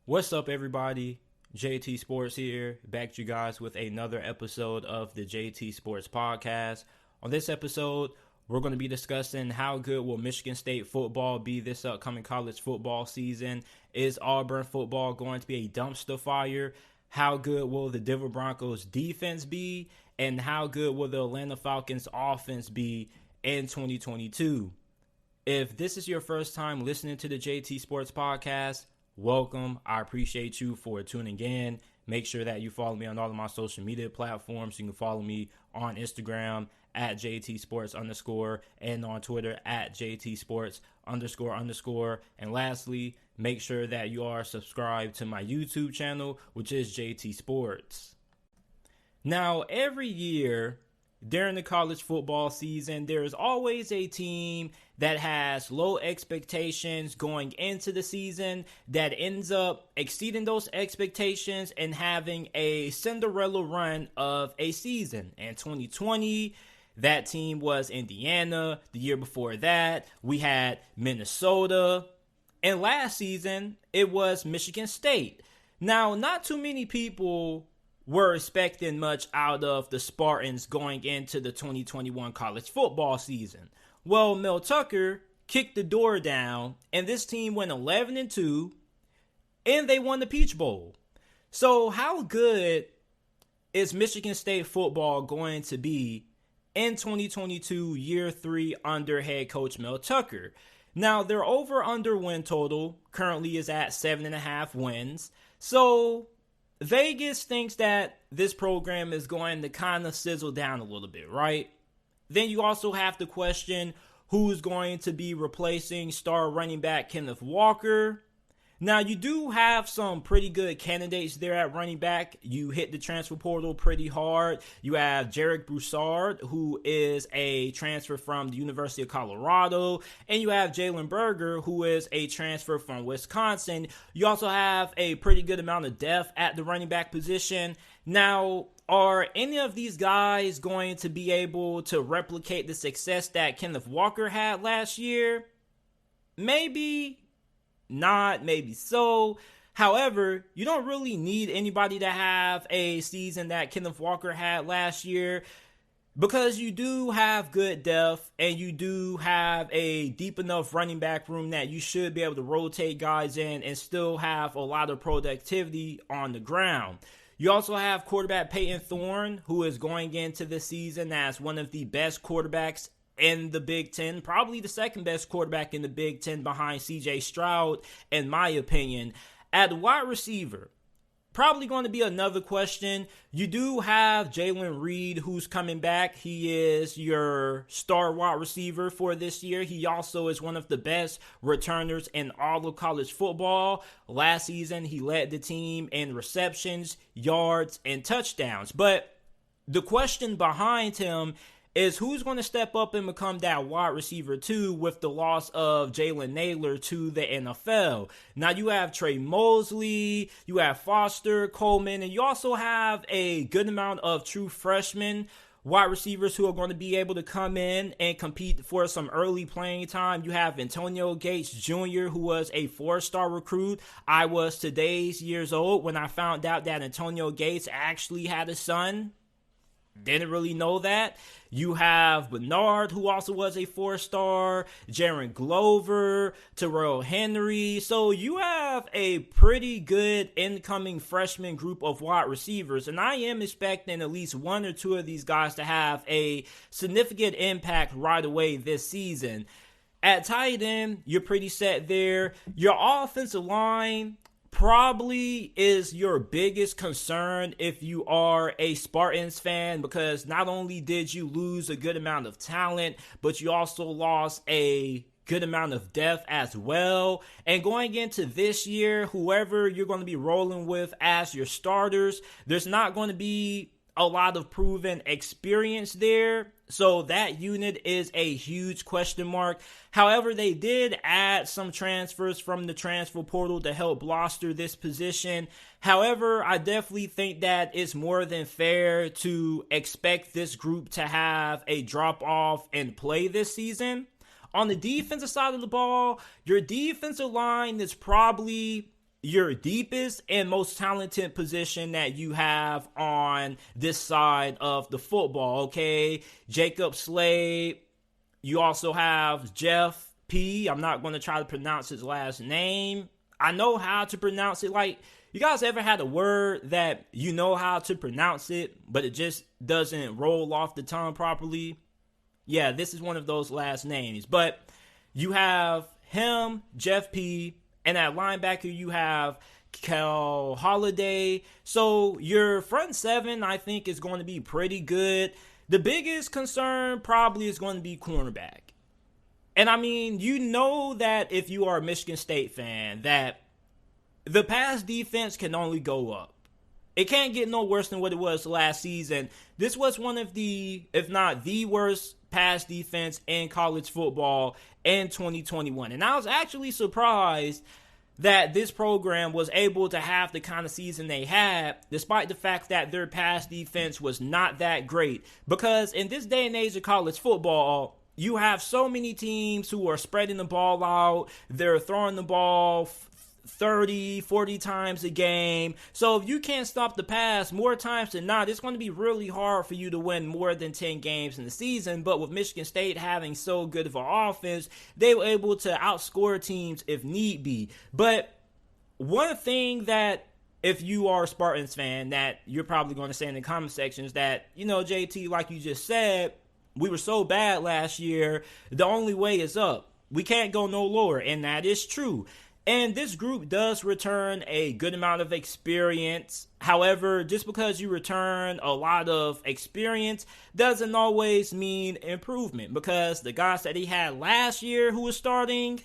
What's up, everybody? JT Sports here, back to you guys with another episode of the JT Sports Podcast. On this episode, we're going to be discussing how good will Michigan State football be this upcoming college football season. Is Auburn football going to be a dumpster fire? How good will the Denver Broncos defense be? And how good will the Atlanta Falcons offense be in 2022? If this is your first time listening to the JT Sports Podcast, welcome. I appreciate you for tuning in. Make sure that you follow me on all of my social media platforms. You can follow me on Instagram at JT_Sports_ and on Twitter at JT_Sports__. And lastly, make sure that you are subscribed to my YouTube channel, which is JT Sports. Now, every year during the college football season, there is always a team that has low expectations going into the season that ends up exceeding those expectations and having a Cinderella run of a season. In 2020, that team was Indiana. The year before that, we had Minnesota. And last season, it was Michigan State. Now, not too many people were expecting much out of the Spartans going into the 2021 college football season. Well, Mel Tucker kicked the door down, and this team went 11-2, and they won the Peach Bowl. So how good is Michigan State football going to be in 2022, year 3 under head coach Mel Tucker? Now, their over-under win total currently is at 7.5 wins. So Vegas thinks that this program is going to kind of sizzle down a little bit, right? Then you also have to question who's going to be replacing star running back Kenneth Walker. Now, you do have some pretty good candidates there at running back. You hit the transfer portal pretty hard. You have Jarek Broussard, who is a transfer from the University of Colorado. And you have Jalen Berger, who is a transfer from Wisconsin. You also have a pretty good amount of depth at the running back position. Now, are any of these guys going to be able to replicate the success that Kenneth Walker had last year? Maybe not, maybe so. However, you don't really need anybody to have a season that Kenneth Walker had last year, because you do have good depth and you do have a deep enough running back room that you should be able to rotate guys in and still have a lot of productivity on the ground. You also have quarterback Peyton Thorne, who is going into this season as one of the best quarterbacks in the Big Ten, probably the second best quarterback in the Big Ten behind C.J. Stroud, in my opinion. At wide receiver, probably going to be another question. You do have Jalen Reed, who's coming back. He is your star wide receiver for this year. He also is one of the best returners in all of college football. Last season, he led the team in receptions, yards, and touchdowns. But the question behind him is who's going to step up and become that wide receiver too with the loss of Jalen Naylor to the NFL. Now you have Trey Mosley, you have Foster, Coleman, and you also have a good amount of true freshmen wide receivers who are going to be able to come in and compete for some early playing time. You have Antonio Gates Jr., who was a 4-star recruit. I was today's years old when I found out that Antonio Gates actually had a son. Didn't really know that. You have Bernard, who also was a 4-star, Jaron Glover, Terrell Henry. So you have a pretty good incoming freshman group of wide receivers. And I am expecting at least one or two of these guys to have a significant impact right away this season. At tight end, you're pretty set there. Your offensive line probably is your biggest concern if you are a Spartans fan, because not only did you lose a good amount of talent, but you also lost a good amount of depth as well. And going into this year, whoever you're going to be rolling with as your starters, there's not going to be a lot of proven experience there. So that unit is a huge question mark. However, they did add some transfers from the transfer portal to help bolster this position. However, I definitely think that it's more than fair to expect this group to have a drop off in play this season. On the defensive side of the ball, your defensive line is probably your deepest and most talented position that you have on this side of the football, okay? Jacob Slade. You also have Jeff P. I'm not going to try to pronounce his last name. I know how to pronounce it. Like, you guys ever had a word that you know how to pronounce it, but it just doesn't roll off the tongue properly? Yeah, this is one of those last names. But you have him, Jeff P., and at linebacker you have Cal Holiday. So your front seven, I think, is going to be pretty good. The biggest concern probably is going to be cornerback. And I mean, you know that if you are a Michigan State fan, that the pass defense can only go up. It can't get no worse than what it was last season. This was one of the, if not the worst pass defense in college football in 2021. And I was actually surprised that this program was able to have the kind of season they had, despite the fact that their pass defense was not that great. Because in this day and age of college football, you have so many teams who are spreading the ball out. They're throwing the ball 30, 40 times a game. So if you can't stop the pass more times than not, it's going to be really hard for you to win more than 10 games in the season. But with Michigan State having so good of an offense, they were able to outscore teams if need be. But one thing that, if you are a Spartans fan, that you're probably going to say in the comment section is that, you know, JT, like you just said, we were so bad last year, the only way is up. We can't go no lower, and that is true. And this group does return a good amount of experience. However, just because you return a lot of experience doesn't always mean improvement, because the guys that he had last year who was starting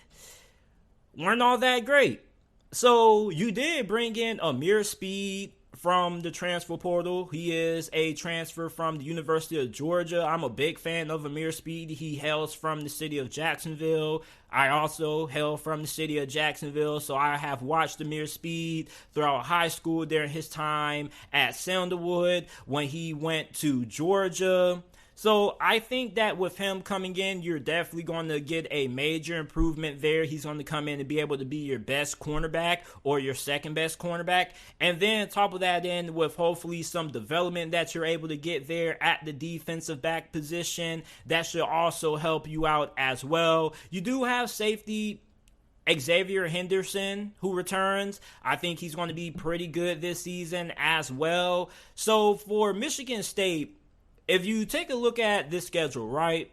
weren't all that great. So you did bring in Amir Speed from the transfer portal. He is a transfer from the University of Georgia. I'm a big fan of Amir Speed. He hails from the city of Jacksonville. I also hail from the city of Jacksonville, so I have watched Amir Speed throughout high school during his time at Sandalwood when he went to Georgia. So I think that with him coming in, you're definitely going to get a major improvement there. He's going to come in and be able to be your best cornerback or your second best cornerback. And then top of that end with hopefully some development that you're able to get there at the defensive back position, that should also help you out as well. You do have safety Xavier Henderson, who returns. I think he's going to be pretty good this season as well. So for Michigan State, if you take a look at this schedule, right,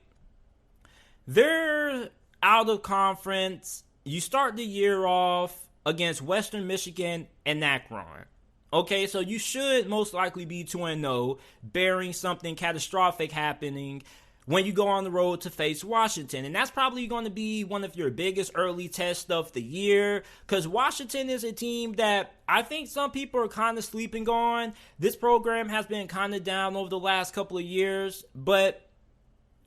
they're out of conference. You start the year off against Western Michigan and Akron. Okay, so you should most likely be 2-0, bearing something catastrophic happening when you go on the road to face Washington. And that's probably going to be one of your biggest early tests of the year, because Washington is a team that I think some people are kind of sleeping on. This program has been kind of down over the last couple of years, but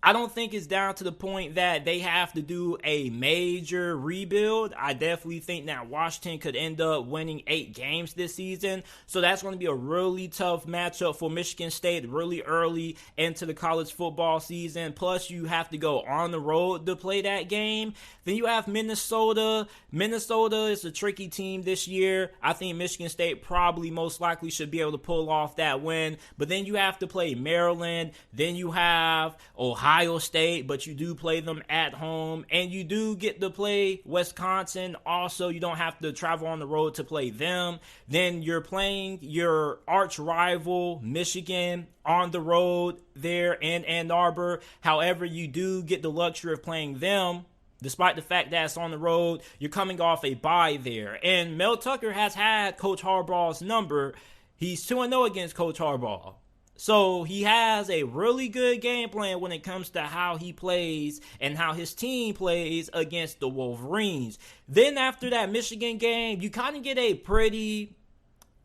I don't think it's down to the point that they have to do a major rebuild. I definitely think that Washington could end up winning 8 games this season. So that's going to be a really tough matchup for Michigan State really early into the college football season. Plus, you have to go on the road to play that game. Then you have Minnesota. Minnesota is a tricky team this year. I think Michigan State probably most likely should be able to pull off that win. But then you have to play Maryland. Then you have Ohio State, but you do play them at home, and you do get to play Wisconsin. Also, you don't have to travel on the road to play them. Then you're playing your arch rival Michigan on the road there in Ann Arbor. However, you do get the luxury of playing them. Despite the fact that it's on the road, you're coming off a bye there. And Mel Tucker has had Coach Harbaugh's number. He's 2-0 against Coach Harbaugh. So he has a really good game plan when it comes to how he plays and how his team plays against the Wolverines. Then after that Michigan game, you kind of get a pretty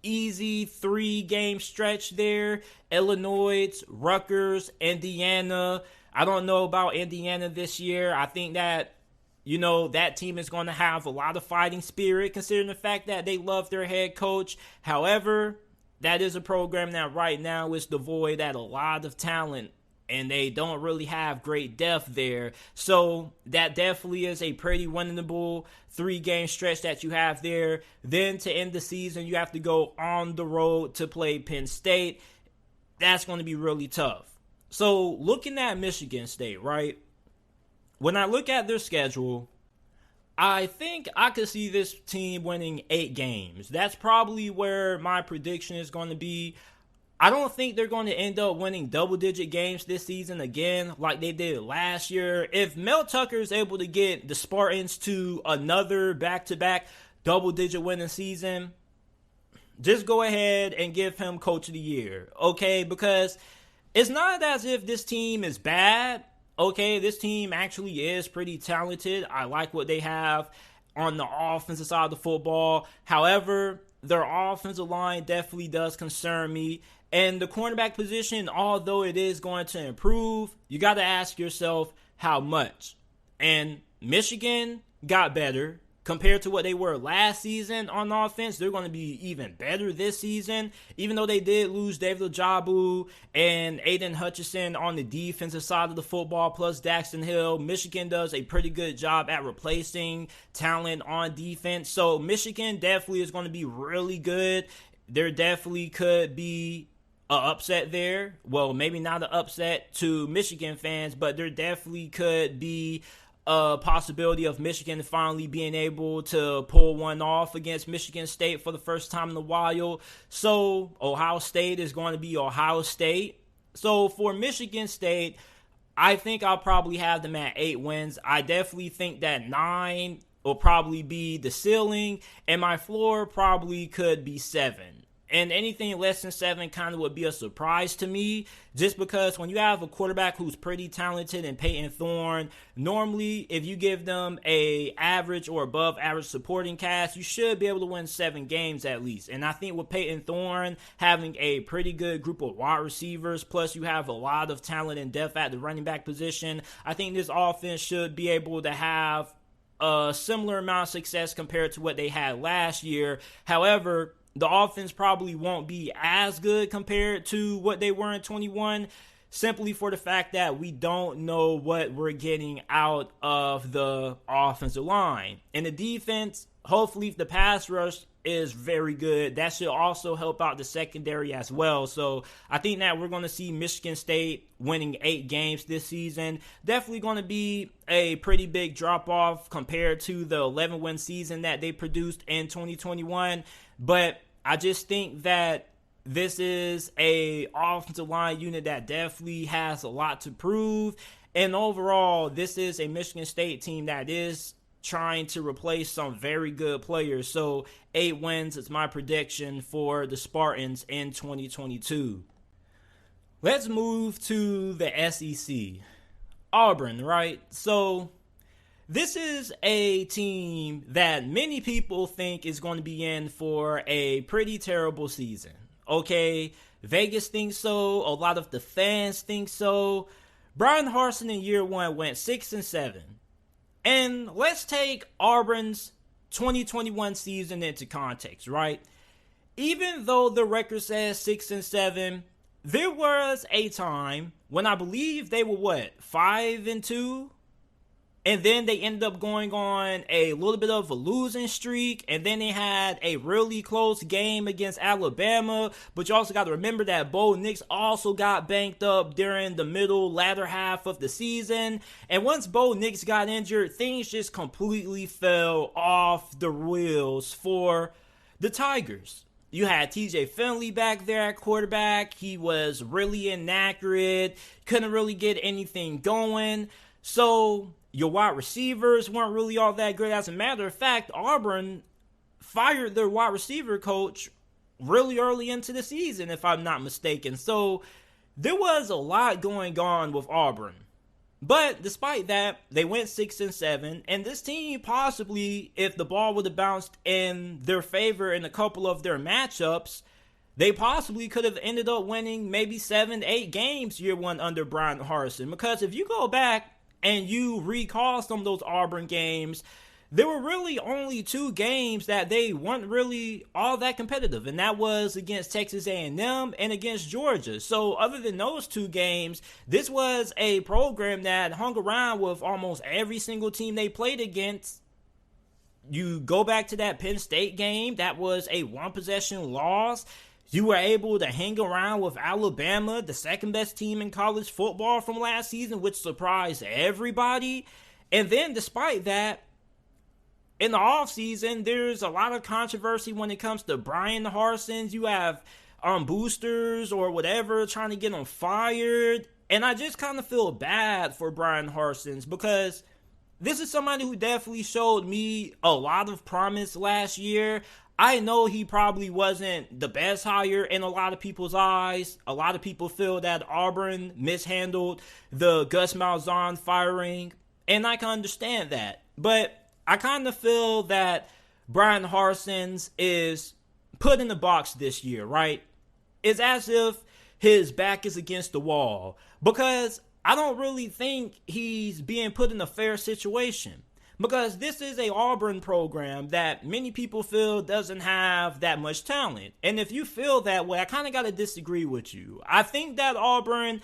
easy 3-game stretch there. Illinois, Rutgers, Indiana. I don't know about Indiana this year. I think that, you know, that team is going to have a lot of fighting spirit considering the fact that they love their head coach. However, that is a program that right now is devoid at a lot of talent and they don't really have great depth there. So that definitely is a pretty winnable 3-game stretch that you have there. Then to end the season, you have to go on the road to play Penn State. That's going to be really tough. So looking at Michigan State, right? When I look at their schedule, I think I could see this team winning 8 games. That's probably where my prediction is going to be. I don't think they're going to end up winning double-digit games this season again like they did last year. If Mel Tucker is able to get the Spartans to another back-to-back double-digit winning season, just go ahead and give him Coach of the Year, okay? Because it's not as if this team is bad, okay? This team actually is pretty talented. I like what they have on the offensive side of the football. However, their offensive line definitely does concern me. And the cornerback position, although it is going to improve, you got to ask yourself how much. And Michigan got better compared to what they were last season on offense. They're going to be even better this season, even though they did lose David Ojabo and Aiden Hutchinson on the defensive side of the football, plus Daxton Hill. Michigan does a pretty good job at replacing talent on defense. So Michigan definitely is going to be really good. There definitely could be an upset there. Well, maybe not an upset to Michigan fans, but there definitely could be a possibility of Michigan finally being able to pull one off against Michigan State for the first time in a while. So Ohio State is going to be Ohio State. So for Michigan State, I think I'll probably have them at 8 wins. I definitely think that 9 will probably be the ceiling, and my floor probably could be 7. And anything less than 7 kind of would be a surprise to me, just because when you have a quarterback who's pretty talented in Peyton Thorne, normally if you give them a average or above average supporting cast, you should be able to win 7 games at least. And I think with Peyton Thorne having a pretty good group of wide receivers, plus you have a lot of talent and depth at the running back position, I think this offense should be able to have a similar amount of success compared to what they had last year. However, the offense probably won't be as good compared to what they were in 21, simply for the fact that we don't know what we're getting out of the offensive line. And the defense, hopefully the pass rush is very good. That should also help out the secondary as well. So I think that we're going to see Michigan State winning 8 games this season. Definitely going to be a pretty big drop-off compared to the 11-win season that they produced in 2021. But I just think that this is a offensive line unit that definitely has a lot to prove. And overall, this is a Michigan State team that is trying to replace some very good players. So 8 wins is my prediction for the Spartans in 2022. Let's move to the SEC. Auburn, right? So this is a team that many people think is going to be in for a pretty terrible season. Okay, Vegas thinks so. A lot of the fans think so. Bryan Harsin in year 1 went 6-7. And let's take Auburn's 2021 season into context, right? Even though the record says 6-7, there was a time when I believe they were 5-2? And then they ended up going on a little bit of a losing streak. And then they had a really close game against Alabama. But you also got to remember that Bo Nix also got banked up during the latter half of the season. And once Bo Nix got injured, things just completely fell off the wheels for the Tigers. You had TJ Finley back there at quarterback. He was really inaccurate. Couldn't really get anything going. So your wide receivers weren't really all that good. As a matter of fact, Auburn fired their wide receiver coach really early into the season, if I'm not mistaken. So there was a lot going on with Auburn. But despite that, they went 6-7. And this team possibly, if the ball would have bounced in their favor in a couple of their matchups, they possibly could have ended up winning maybe 7-8 games year 1 under Bryan Harsin. Because if you go back and you recall some of those Auburn games, there were really only 2 games that they weren't really all that competitive, and that was against Texas A&M and against Georgia. So other than those 2 games, this was a program that hung around with almost every single team they played against. You go back to that Penn State game, that was a 1-possession loss. You were able to hang around with Alabama, the second best team in college football from last season, which surprised everybody. And then despite that, in the offseason, there's a lot of controversy when it comes to Bryan Harsin. You have boosters or whatever trying to get him fired. And I just kind of feel bad for Bryan Harsin because this is somebody who definitely showed me a lot of promise last year. I know he probably wasn't the best hire in a lot of people's eyes. A lot of people feel that Auburn mishandled the Gus Malzahn firing, and I can understand that. But I kind of feel that Bryan Harsin is put in the box this year, right? It's as if his back is against the wall because I don't really think he's being put in a fair situation because this is a Auburn program that many people feel doesn't have that much talent. And if you feel that way, I kind of got to disagree with you. I think that Auburn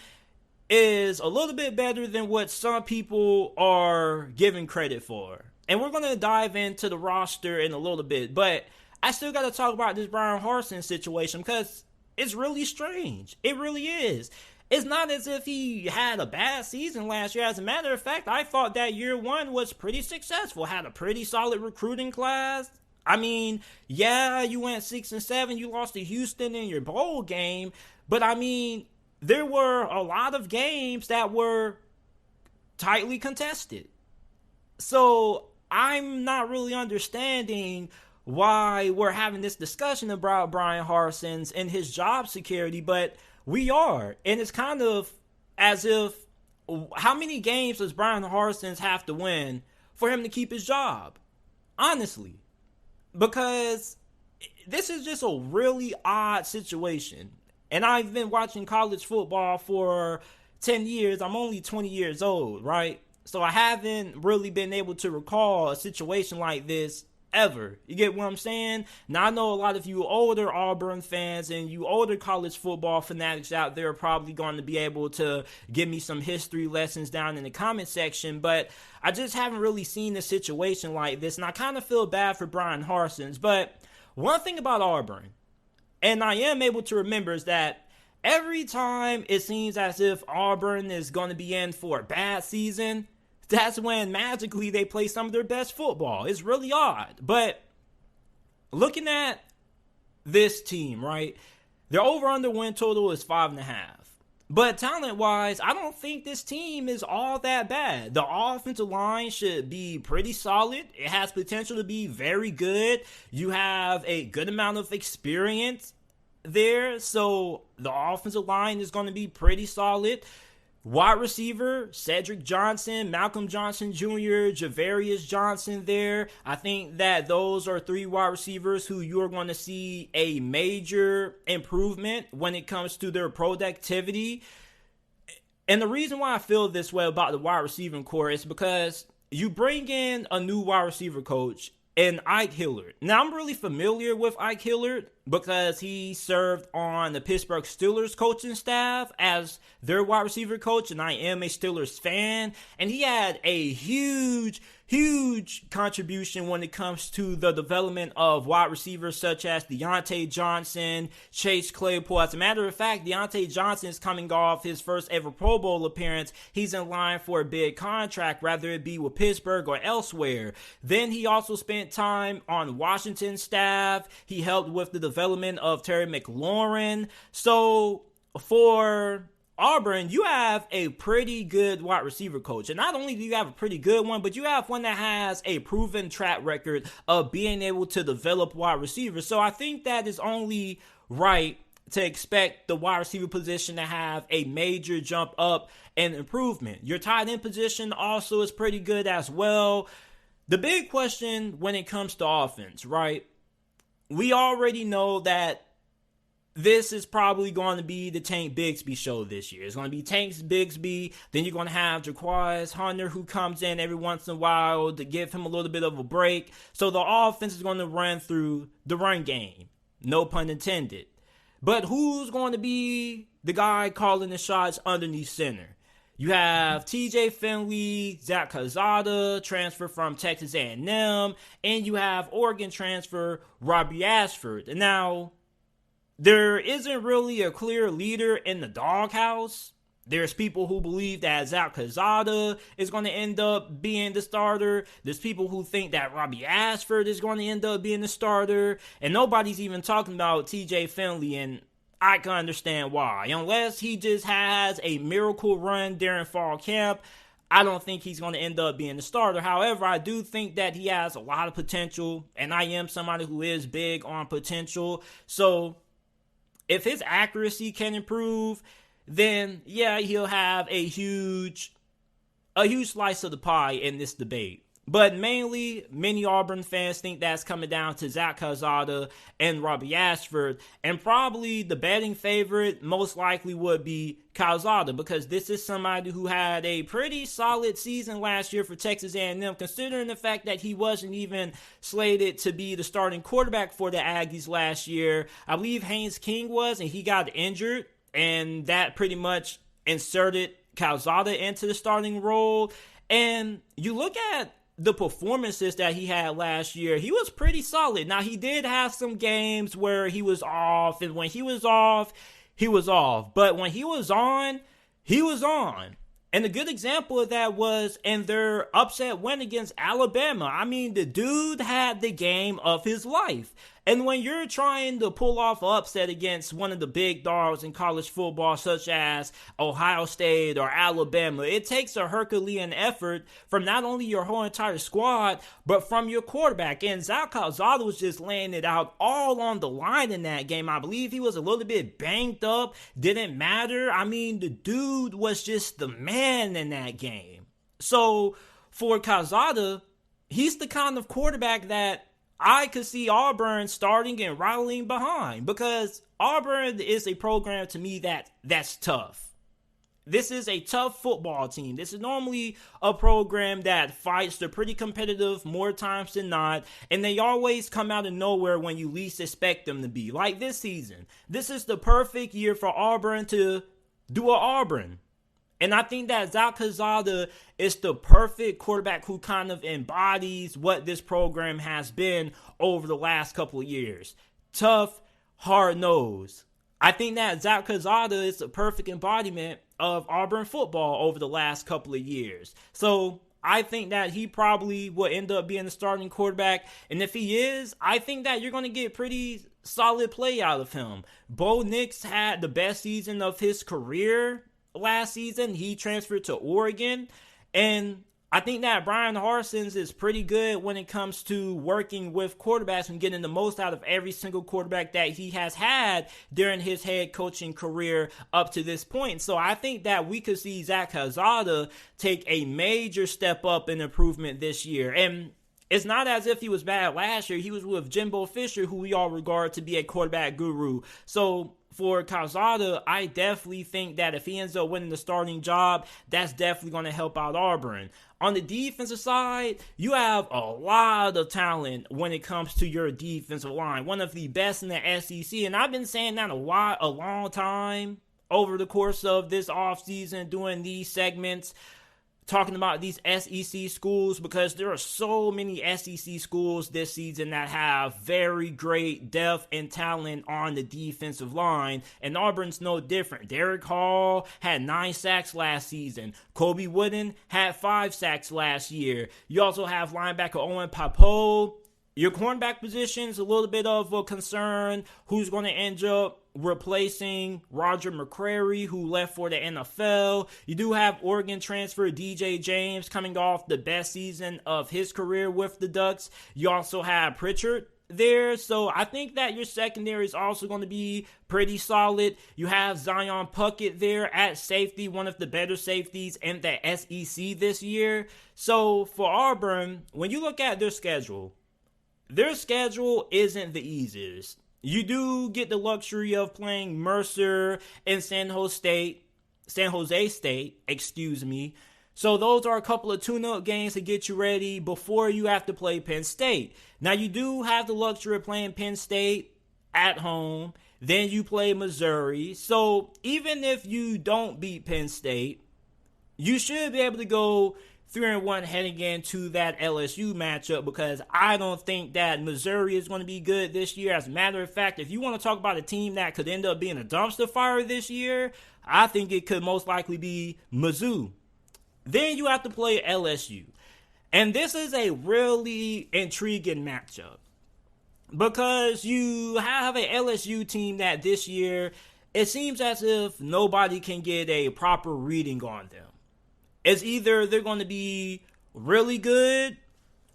is a little bit better than what some people are giving credit for. And we're going to dive into the roster in a little bit, but I still got to talk about this Bryan Harsin situation because it's really strange. It really is. It's not as if he had a bad season last year. As a matter of fact, I thought that year 1 was pretty successful. Had a pretty solid recruiting class. I mean, yeah, you went 6-7. You lost to Houston in your bowl game. But I mean, there were a lot of games that were tightly contested. So I'm not really understanding why we're having this discussion about Bryan Harsin and his job security, but we are. And it's kind of as if, how many games does Bryan Harsin have to win for him to keep his job? Honestly. Because this is just a really odd situation. And I've been watching college football for 10 years. I'm only 20 years old, right? So I haven't really been able to recall a situation like this ever. You get what I'm saying? Now, I know a lot of you older Auburn fans and you older college football fanatics out there are probably going to be able to give me some history lessons down in the comment section, but I just haven't really seen a situation like this, and I kind of feel bad for Bryan Harsin. But one thing about Auburn, and I am able to remember, is that every time it seems as if Auburn is going to be in for a bad season, that's when magically they play some of their best football. It's really odd. But looking at this team, right, their over-under win total is 5.5. But talent-wise, I don't think this team is all that bad. The offensive line should be pretty solid. It has potential to be very good. You have a good amount of experience there, so the offensive line is going to be pretty solid. Wide receiver, Cedric Johnson, Malcolm Johnson Jr., Javarius Johnson there. I think that those are 3 wide receivers who you're going to see a major improvement when it comes to their productivity. And the reason why I feel this way about the wide receiving core is because you bring in a new wide receiver coach and Ike Hillard. Now, I'm really familiar with Ike Hillard because he served on the Pittsburgh Steelers coaching staff as their wide receiver coach, and I am a Steelers fan. And he had a huge contribution when it comes to the development of wide receivers such as Deontay Johnson, Chase Claypool. As a matter of fact, Deontay Johnson is coming off his first ever Pro Bowl appearance. He's in line for a big contract, whether it be with Pittsburgh or elsewhere. Then he also spent time on Washington staff. He helped with the development of Terry McLaurin. So for Auburn, you have a pretty good wide receiver coach. And not only do you have a pretty good one, but you have one that has a proven track record of being able to develop wide receivers. So I think that is only right to expect the wide receiver position to have a major jump up and improvement. Your tight end position also is pretty good as well. The big question when it comes to offense, right? We already know that this is probably going to be the Tank Bigsby show this year. It's going to be Tank Bigsby. Then you're going to have Jaquez Hunter, who comes in every once in a while to give him a little bit of a break. So the offense is going to run through the run game. No pun intended. But who's going to be the guy calling the shots underneath center? You have TJ Finley, Zach Calzada, transfer from Texas A&M, and you have Oregon transfer Robbie Ashford. And now, there isn't really a clear leader in the doghouse. There's people who believe that Zach Calzada is going to end up being the starter. There's people who think that Robbie Ashford is going to end up being the starter. And nobody's even talking about TJ Finley, and I can understand why. Unless he just has a miracle run during fall camp, I don't think he's going to end up being the starter. However, I do think that he has a lot of potential, and I am somebody who is big on potential. So if his accuracy can improve, then yeah, he'll have a huge slice of the pie in this debate. But mainly, many Auburn fans think that's coming down to Zach Calzada and Robbie Ashford. And probably the betting favorite most likely would be Calzada, because this is somebody who had a pretty solid season last year for Texas A&M, considering the fact that he wasn't even slated to be the starting quarterback for the Aggies last year. I believe Haynes King was, and he got injured, and that pretty much inserted Calzada into the starting role. And you look at the performances that he had last year, he was pretty solid. Now, he did have some games where he was off, and when he was off, he was off. But when he was on, he was on. And a good example of that was in their upset win against Alabama. I mean, the dude had the game of his life. And when you're trying to pull off an upset against one of the big dogs in college football, such as Ohio State or Alabama, it takes a Herculean effort from not only your whole entire squad, but from your quarterback. And Zach Calzada was just laying it out all on the line in that game. I believe he was a little bit banged up. Didn't matter. I mean, the dude was just the man in that game. So for Calzada, he's the kind of quarterback that I could see Auburn starting and rallying behind, because Auburn is a program to me that's tough. This is a tough football team. This is normally a program that fights. They're pretty competitive more times than not, and they always come out of nowhere when you least expect them to be. Like this season. This is the perfect year for Auburn to do a Auburn. And I think that Zach Calzada is the perfect quarterback who kind of embodies what this program has been over the last couple of years. Tough, hard-nosed. I think that Zach Calzada is the perfect embodiment of Auburn football over the last couple of years. So I think that he probably will end up being the starting quarterback. And if he is, I think that you're going to get pretty solid play out of him. Bo Nix had the best season of his career last season. He transferred to Oregon, and I think that Bryan Harsin is pretty good when it comes to working with quarterbacks and getting the most out of every single quarterback that he has had during his head coaching career up to this point. So I think that we could see Zach Calzada take a major step up in improvement this year. And it's not as if he was bad last year. He was with Jimbo Fisher, who we all regard to be a quarterback guru. So for Calzada, I definitely think that if he ends up winning the starting job, that's definitely going to help out Auburn. On the defensive side, you have a lot of talent when it comes to your defensive line. One of the best in the SEC, and I've been saying that a long time over the course of this offseason, doing these segments, talking about these SEC schools, because there are so many SEC schools this season that have very great depth and talent on the defensive line, and Auburn's no different. Derek Hall had 9 sacks last season. Kobe Wooden had 5 sacks last year. You also have linebacker Owen Pappoe. Your cornerback position is a little bit of a concern. Who's going to end up replacing Roger McCreary, who left for the NFL? You do have Oregon transfer DJ James coming off the best season of his career with the Ducks. You also have Pritchard there. So I think that your secondary is also going to be pretty solid. You have Zion Puckett there at safety, one of the better safeties in the SEC this year. So for Auburn, when you look at their schedule isn't the easiest. you do get the luxury of playing Mercer and San Jose State, excuse me. So those are a couple of tune-up games to get you ready before you have to play Penn State. Now, you do have the luxury of playing Penn State at home. Then you play Missouri. So even if you don't beat Penn State, you should be able to go 3-1 heading into that LSU matchup, because I don't think that Missouri is going to be good this year. As a matter of fact, if you want to talk about a team that could end up being a dumpster fire this year, I think it could most likely be Mizzou. Then you have to play LSU. And this is a really intriguing matchup, because you have an LSU team that this year, it seems as if nobody can get a proper reading on them. It's either they're going to be really good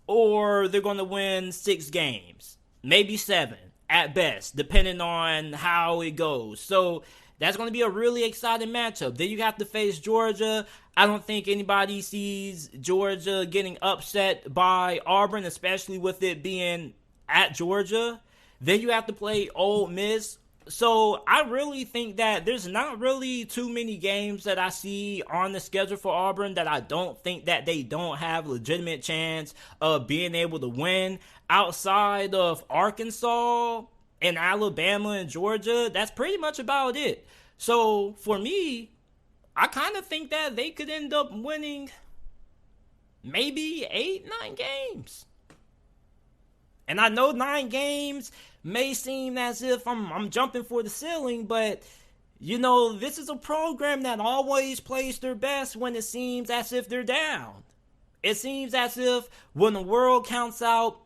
or they're going to win 6 games, maybe 7 at best, depending on how it goes. So that's going to be a really exciting matchup. Then you have to face Georgia. I don't think anybody sees Georgia getting upset by Auburn, especially with it being at Georgia. Then you have to play Ole Miss. So I really think that there's not really too many games that I see on the schedule for Auburn that I don't think that they don't have legitimate chance of being able to win. Outside of Arkansas and Alabama and Georgia, that's pretty much about it. So for me, I kind of think that they could end up winning maybe 8-9 games. And I know 9 games may seem as if I'm jumping for the ceiling, but, you know, this is a program that always plays their best when it seems as if they're down. It seems as if when the world counts out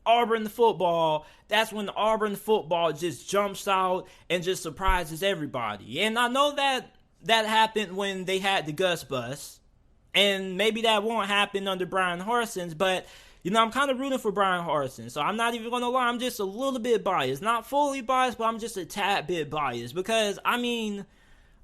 Auburn football, that's when Auburn football just jumps out and just surprises everybody. And I know that happened when they had the Gus Bus, and maybe that won't happen under Bryan Harsin, but you know, I'm kind of rooting for Bryan Harsin, so I'm not even going to lie, I'm just a little bit biased. Not fully biased, but I'm just a tad bit biased, because, I mean,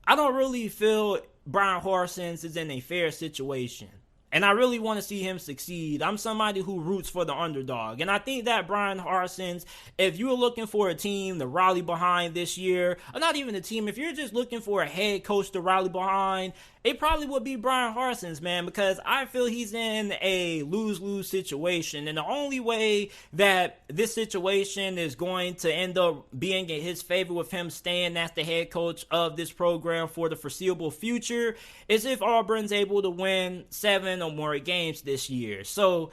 I don't really feel Bryan Harsin is in a fair situation. And I really want to see him succeed. I'm somebody who roots for the underdog. And I think that Bryan Harsin's, if you were looking for a team to rally behind this year, or not even a team, if you're just looking for a head coach to rally behind, it probably would be Bryan Harsin's, man, because I feel he's in a lose-lose situation. And the only way that this situation is going to end up being in his favor with him staying as the head coach of this program for the foreseeable future is if Auburn's able to win 7 or more games this year. So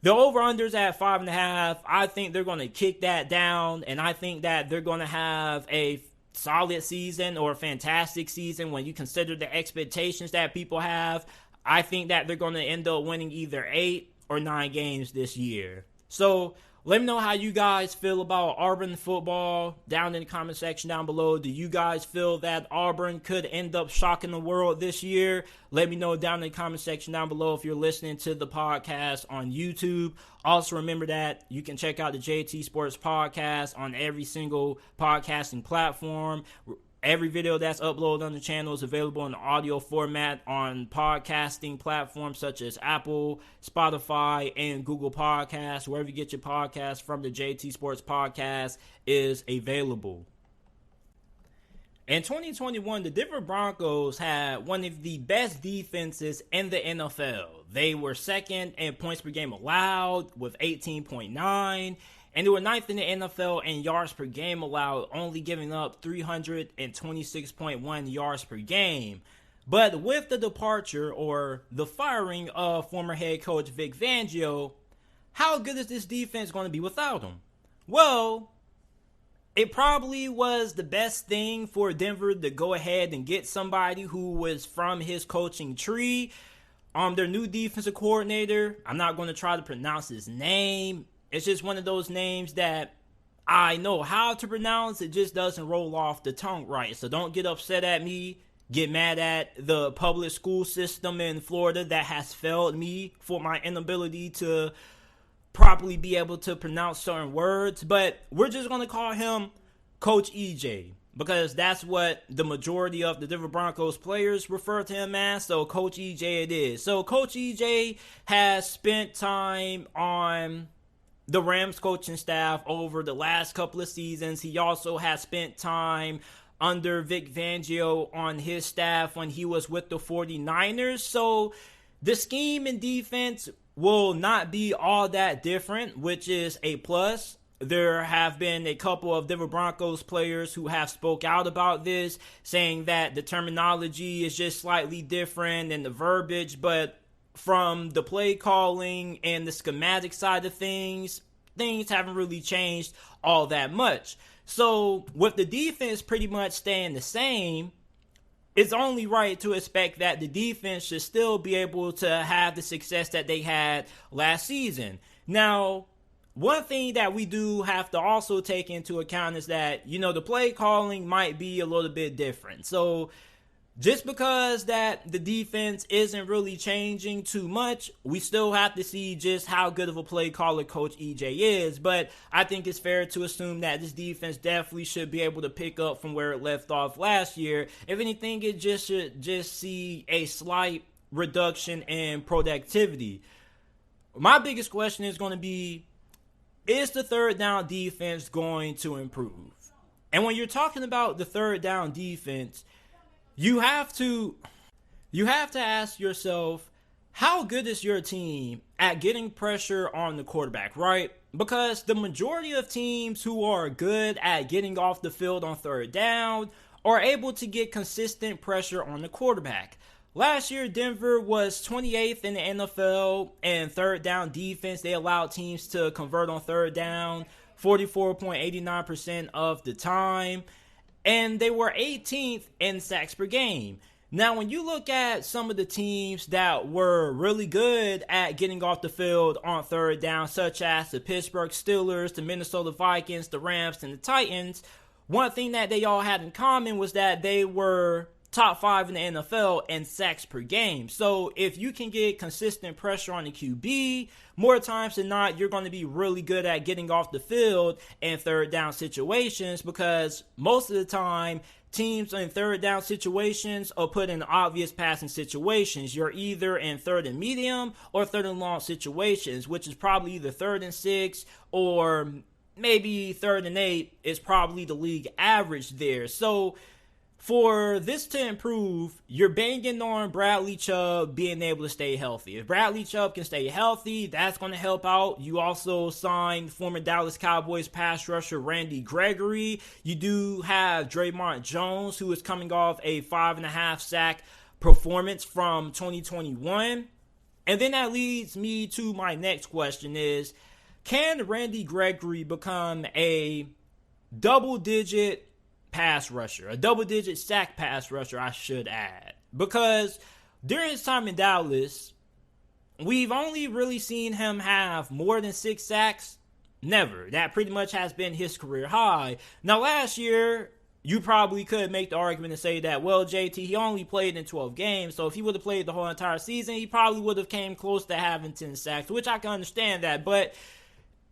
the over-under's at 5.5. I think they're going to kick that down, and I think that they're going to have a solid season or a fantastic season when you consider the expectations that people have. I think that they're going to end up winning either 8 or 9 games this year. So let me know how you guys feel about Auburn football down in the comment section down below. Do you guys feel that Auburn could end up shocking the world this year? Let me know down in the comment section down below if you're listening to the podcast on YouTube. Also, remember that you can check out the JT Sports Podcast on every single podcasting platform. Every video that's uploaded on the channel is available in audio format on podcasting platforms such as Apple, Spotify, and Google Podcasts. Wherever you get your podcasts from, the JT Sports Podcast is available. In 2021, the Denver Broncos had one of the best defenses in the NFL. They were second in points per game allowed with 18.9. And they were 9th in the NFL in yards per game allowed, only giving up 326.1 yards per game. But with the departure or the firing of former head coach Vic Fangio, how good is this defense going to be without him? Well, it probably was the best thing for Denver to go ahead and get somebody who was from his coaching tree. Their new defensive coordinator, I'm not going to try to pronounce his name. It's just one of those names that I know how to pronounce. It just doesn't roll off the tongue right. So don't get upset at me. Get mad at the public school system in Florida that has failed me for my inability to properly be able to pronounce certain words. But we're just going to call him Coach EJ, because that's what the majority of the Denver Broncos players refer to him as. So Coach EJ it is. So Coach EJ has spent time on the Rams coaching staff over the last couple of seasons. He also has spent time under Vic Fangio on his staff when he was with the 49ers. So the scheme and defense will not be all that different, which is a plus. There have been a couple of Denver Broncos players who have spoke out about this, saying that the terminology is just slightly different and the verbiage, but from the play calling and the schematic side of things haven't really changed all that much. So with the defense pretty much staying the same, it's only right to expect that the defense should still be able to have the success that they had last season. Now, one thing that we do have to also take into account is that, the play calling might be a little bit different. So just because that the defense isn't really changing too much, we still have to see just how good of a play caller Coach EJ is. But I think it's fair to assume that this defense definitely should be able to pick up from where it left off last year. If anything, it just should just see a slight reduction in productivity. My biggest question is going to be, is the third down defense going to improve? And when you're talking about the third down defense, you have to ask yourself, how good is your team at getting pressure on the quarterback, right? Because the majority of teams who are good at getting off the field on third down are able to get consistent pressure on the quarterback. Last year, Denver was 28th in the NFL in third down defense. They allowed teams to convert on third down 44.89% of the time. And they were 18th in sacks per game. Now, when you look at some of the teams that were really good at getting off the field on third down, such as the Pittsburgh Steelers, the Minnesota Vikings, the Rams, and the Titans, one thing that they all had in common was that they were top 5 in the NFL in sacks per game. So if you can get consistent pressure on the QB, more times than not, you're going to be really good at getting off the field in third down situations, because most of the time, teams in third down situations are put in obvious passing situations. You're either in third and medium or third and long situations, which is probably either 3rd and 6 or maybe 3rd and 8 is probably the league average there. So for this to improve, you're banking on Bradley Chubb being able to stay healthy. If Bradley Chubb can stay healthy, that's going to help out. You also signed former Dallas Cowboys pass rusher Randy Gregory. You do have Draymond Jones, who is coming off a 5.5 sack performance from 2021. And then that leads me to my next question is, can Randy Gregory become a double-digit pass rusher, a double-digit sack pass rusher, I should add? Because during his time in Dallas, we've only really seen him have more than 6 sacks. Never. That pretty much has been his career high. Now, last year, you probably could make the argument and say that, well, JT, he only played in 12 games, so if he would have played the whole entire season, he probably would have came close to having 10 sacks, which I can understand that. But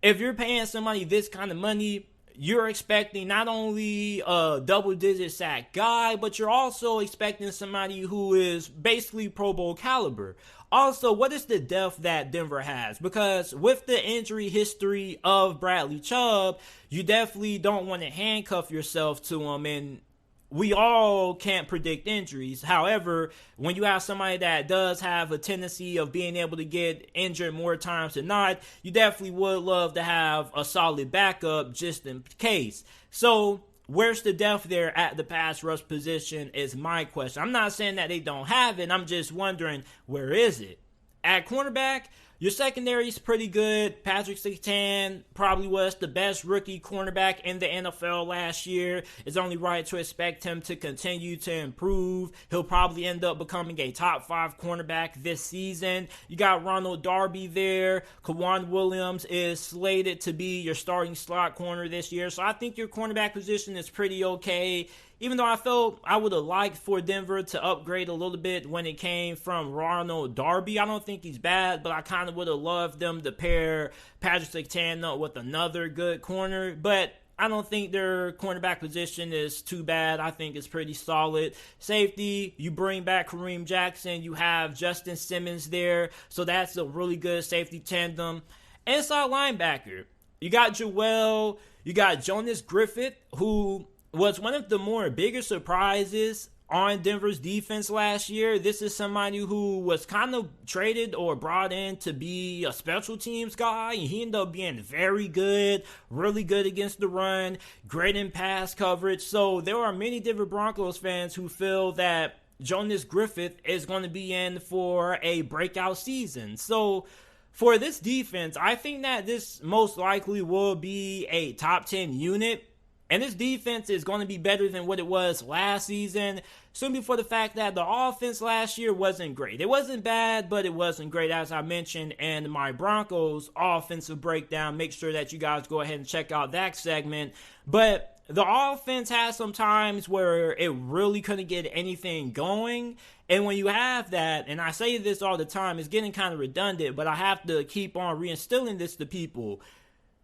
if you're paying somebody this kind of money, you're expecting not only a double-digit sack guy, but you're also expecting somebody who is basically Pro Bowl caliber. Also, what is the depth that Denver has? Because with the injury history of Bradley Chubb, you definitely don't want to handcuff yourself to him, and we all can't predict injuries. However, when you have somebody that does have a tendency of being able to get injured more times than not, you definitely would love to have a solid backup just in case. So where's the depth there at the pass rush position is my question. I'm not saying that they don't have it. I'm just wondering, where is it? At cornerback, your secondary is pretty good. Patrick Surtain probably was the best rookie cornerback in the NFL last year. It's only right to expect him to continue to improve. He'll probably end up becoming a top 5 cornerback this season. You got Ronald Darby there. Kawan Williams is slated to be your starting slot corner this year. So I think your cornerback position is pretty okay. Even though I felt I would have liked for Denver to upgrade a little bit when it came from Ronald Darby. I don't think he's bad, but I kind of would have loved them to pair Patrick Surtain up with another good corner. But I don't think their cornerback position is too bad. I think it's pretty solid. Safety, you bring back Kareem Jackson. You have Justin Simmons there. So that's a really good safety tandem. Inside linebacker, you got Joel, you got Jonas Griffith, who was one of the more bigger surprises on Denver's defense last year. This is somebody who was kind of traded or brought in to be a special teams guy, and he ended up being very good, really good against the run, great in pass coverage. So there are many Denver Broncos fans who feel that Jonas Griffith is going to be in for a breakout season. So for this defense, I think that this most likely will be a top 10 unit. And this defense is going to be better than what it was last season, simply for the fact that the offense last year wasn't great. It wasn't bad, but it wasn't great, as I mentioned in my Broncos offensive breakdown. Make sure that you guys go ahead and check out that segment. But the offense has some times where it really couldn't get anything going. And when you have that, and I say this all the time, it's getting kind of redundant, but I have to keep on reinstilling this to people.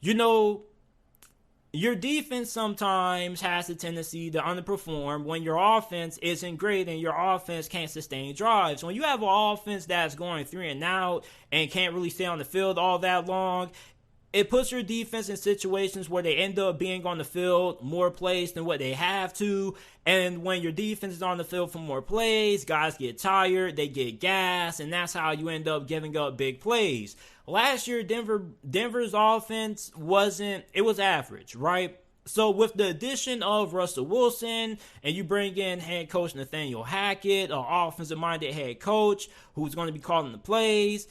You know, your defense sometimes has a tendency to underperform when your offense isn't great and your offense can't sustain drives. When you have an offense that's going 3 and out and can't really stay on the field all that long, it puts your defense in situations where they end up being on the field more plays than what they have to. And when your defense is on the field for more plays, guys get tired, they get gassed, and that's how you end up giving up big plays. Last year, Denver's offense was average, right? So with the addition of Russell Wilson, and you bring in head coach Nathaniel Hackett, an offensive-minded head coach who's going to be calling the plays,